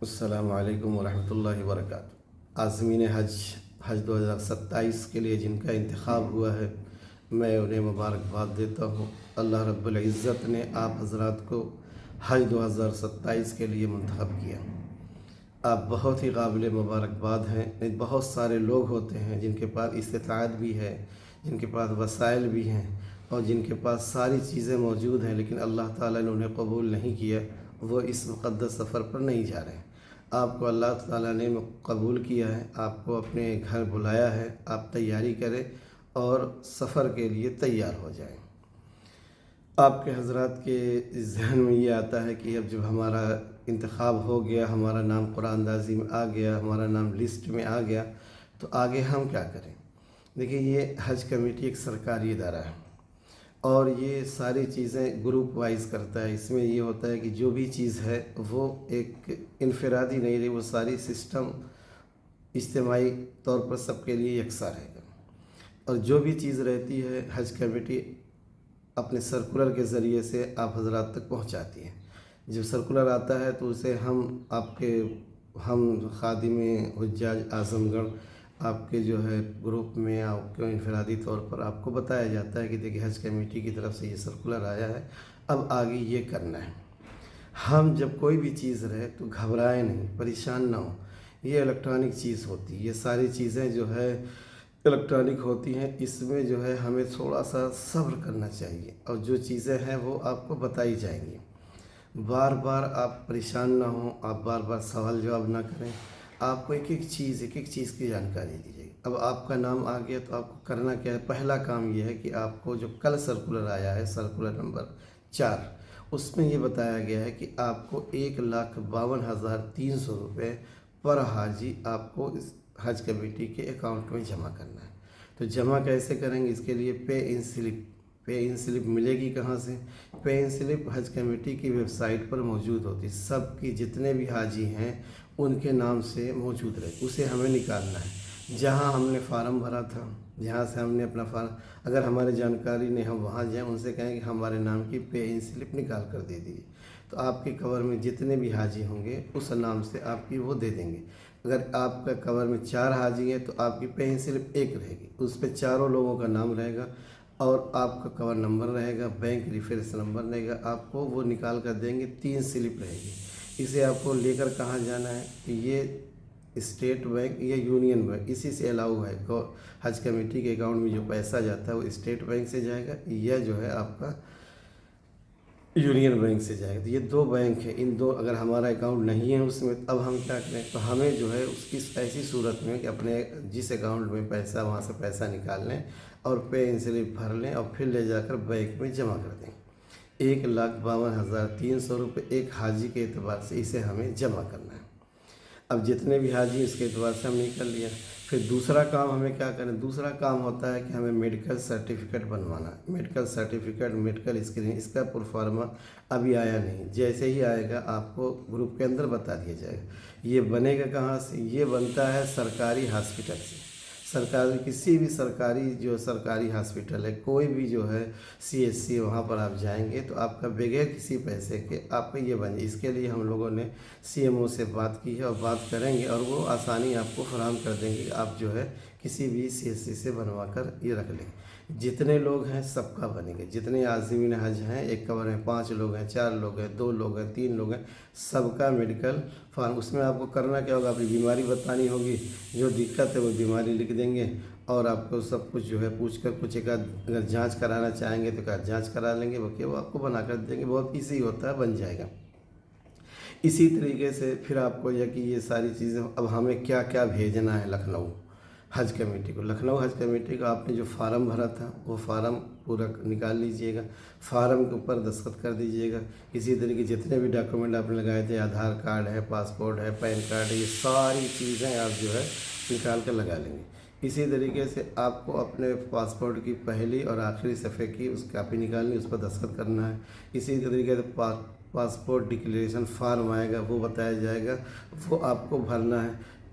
السلام علیکم ورحمۃ اللہ وبرکاتہ۔ عازمین حج 2027 کے لیے جن کا انتخاب ہوا ہے، میں انہیں مبارکباد دیتا ہوں۔ اللہ رب العزت نے آپ حضرات کو حج 2027 کے لیے منتخب کیا۔ آپ بہت ہی قابل مبارکباد ہیں۔ بہت سارے لوگ ہوتے ہیں جن کے پاس استطاعت بھی ہے، جن کے پاس وسائل بھی ہیں اور جن کے پاس ساری چیزیں موجود ہیں، لیکن اللہ تعالیٰ نے انہیں قبول نہیں کیا، وہ اس مقدس سفر پر نہیں جا رہے ہیں۔ آپ کو اللہ تعالیٰ نے قبول کیا ہے، آپ کو اپنے گھر بلایا ہے، آپ تیاری کریں اور سفر کے لیے تیار ہو جائیں۔ آپ کے حضرات کے ذہن میں یہ آتا ہے کہ اب جب ہمارا انتخاب ہو گیا، ہمارا نام قرآن اندازی میں آ گیا، ہمارا نام لسٹ میں آ گیا، تو آگے ہم کیا کریں؟ دیکھیے، یہ حج کمیٹی ایک سرکاری ادارہ ہے اور یہ ساری چیزیں گروپ وائز کرتا ہے۔ اس میں یہ ہوتا ہے کہ جو بھی چیز ہے وہ ایک انفرادی نہیں رہی، وہ ساری سسٹم اجتماعی طور پر سب کے لیے یکساں رہے گا، اور جو بھی چیز رہتی ہے حج کمیٹی اپنے سرکولر کے ذریعے سے آپ حضرات تک پہنچاتی ہے۔ جب سرکولر آتا ہے تو اسے ہم خادم حجاج اعظم گڑھ آپ کے جو ہے گروپ میں آپ کو انفرادی طور پر آپ کو بتایا جاتا ہے کہ دیکھیے حج کمیٹی کی طرف سے یہ سرکولر آیا ہے، اب آگے یہ کرنا ہے۔ ہم جب کوئی بھی چیز رہے تو گھبرائیں نہیں، پریشان نہ ہوں۔ یہ الیکٹرانک چیز ہوتی ہے، یہ ساری چیزیں جو ہے الیکٹرانک ہوتی ہیں، اس میں جو ہے ہمیں تھوڑا سا صبر کرنا چاہیے، اور جو چیزیں ہیں وہ آپ کو بتائی جائیں گی۔ بار بار آپ پریشان نہ ہوں، آپ بار بار سوال جواب نہ کریں، آپ کو ایک ایک چیز کی جانکاری دی جائے گی۔ اب آپ کا نام آ گیا تو آپ کو کرنا کیا ہے؟ پہلا کام یہ ہے کہ آپ کو جو کل سرکولر آیا ہے، سرکولر نمبر 4، اس میں یہ بتایا گیا ہے کہ آپ کو 1,52,300 روپے پر حاجی آپ کو اس حج کمیٹی کے اکاؤنٹ میں جمع کرنا ہے۔ تو جمع کیسے کریں گے؟ اس کے لیے پے ان سلپ ملے گی کہاں سے؟ پے ان سلپ حج کمیٹی کی ویب سائٹ پر موجود ہوتی، سب کی جتنے بھی حاجی ہیں ان کے نام سے موجود رہے، اسے ہمیں نکالنا ہے۔ جہاں ہم نے فارم بھرا تھا، جہاں سے ہم نے اپنا فارم، اگر ہماری جانکاری نہیں، ہم وہاں جائیں، ان سے کہیں کہ ہمارے نام کی پے ان سلپ نکال کر دے دیجیے، تو آپ کے کور میں جتنے بھی حاجی ہوں گے اس نام سے آپ کی وہ دے دیں گے۔ اگر آپ کا کور میں 4 حاجی ہیں تو آپ کی پے ان سلپ 1 رہے گی، اس پہ چاروں لوگوں کا نام رہے گا اور آپ کا کور نمبر رہے گا، بینک ریفرنس نمبر رہے گا، آپ کو وہ نکال کر دیں گے، 3 سلپ رہے گی۔ اسے آپ کو لے کر کہاں جانا ہے؟ یہ اسٹیٹ بینک یا یونین بینک، اسی سے الاؤ ہے۔ حج کمیٹی کے اکاؤنٹ میں جو پیسہ جاتا ہے وہ اسٹیٹ بینک سے جائے گا یا جو ہے آپ کا یونین بینک سے جائے گا۔ تو یہ 2 بینک ہیں، ان دو اگر ہمارا اکاؤنٹ نہیں ہے اس میں، اب ہم کیا کریں؟ تو ہمیں جو ہے اس کی ایسی صورت میں کہ اپنے جس اکاؤنٹ میں پیسہ، وہاں سے پیسہ نکال لیں اور پے ان سلپ بھر لیں اور پھر لے جا کر بینک میں جمع کر دیں۔ 1,52,300 روپے ایک حاجی کے اعتبار سے اسے ہمیں جمع کرنا ہے۔ اب جتنے بھی حاجی اس کے اعتبار سے ہم نے کر لیا، پھر دوسرا کام ہمیں کیا کریں؟ دوسرا کام ہوتا ہے کہ ہمیں میڈیکل سرٹیفکیٹ بنوانا ہے۔ میڈیکل سرٹیفکیٹ، میڈیکل اسکرین، اس کا پروفارما ابھی آیا نہیں، جیسے ہی آئے گا آپ کو گروپ کے اندر بتا دیا جائے گا۔ یہ بنے گا کہاں سے؟ یہ بنتا ہے سرکاری ہاسپٹل سے۔ کسی بھی سرکاری ہاسپٹل ہے، کوئی بھی جو ہے CHC، وہاں پر آپ جائیں گے تو آپ کا بغیر کسی پیسے کے آپ کا یہ بن جائے۔ اس کے لیے ہم لوگوں نے CMO سے بات کی ہے اور بات کریں گے، اور وہ آسانی آپ کو فراہم کر دیں گے کہ آپ جو ہے کسی بھی CHC سے بنوا کر یہ رکھ لیں۔ جتنے لوگ ہیں سب کا بنے گا، جتنے عازمین حج ہیں، ایک کور میں 5 لوگ ہیں، 4 لوگ ہیں، 2 لوگ ہیں، 3 لوگ ہیں، سب کا میڈیکل فارم۔ اس میں آپ کو کرنا کیا ہوگا؟ اپنی بیماری بتانی ہوگی، جو دقت ہے وہ بیماری لکھ دیں گے، اور آپ کو سب کچھ جو ہے پوچھ کر کچھ ایک اگر جانچ کرانا چاہیں گے تو جانچ کرا لیں گے، باقی وہ آپ کو بنا کر دیں گے، بہت ایزی ہوتا ہے، بن جائے گا۔ اسی طریقے سے پھر آپ کو یہ کہ یہ ساری چیزیں اب ہمیں کیا کیا بھیجنا ہے لکھنؤ حج کمیٹی کو۔ لکھنؤ حج کمیٹی کو آپ نے جو فارم بھرا تھا وہ فارم پورا نکال لیجئے گا، فارم کے اوپر دستخط کر دیجئے گا۔ اسی طریقے جتنے بھی ڈاکومنٹ آپ نے لگائے تھے، آدھار کارڈ ہے، پاسپورٹ ہے، پین کارڈ ہے، یہ ساری چیزیں آپ جو ہے نکال کر لگا لیں گے۔ اسی طریقے سے آپ کو اپنے پاسپورٹ کی پہلی اور آخری صفحے کی اس کاپی نکالنی، اس پر دستخط کرنا ہے۔ اسی طریقے سے پاسپورٹ ڈکلیریشن فارم آئے گا، وہ بتایا جائے گا، وہ آپ کو بھرنا ہے۔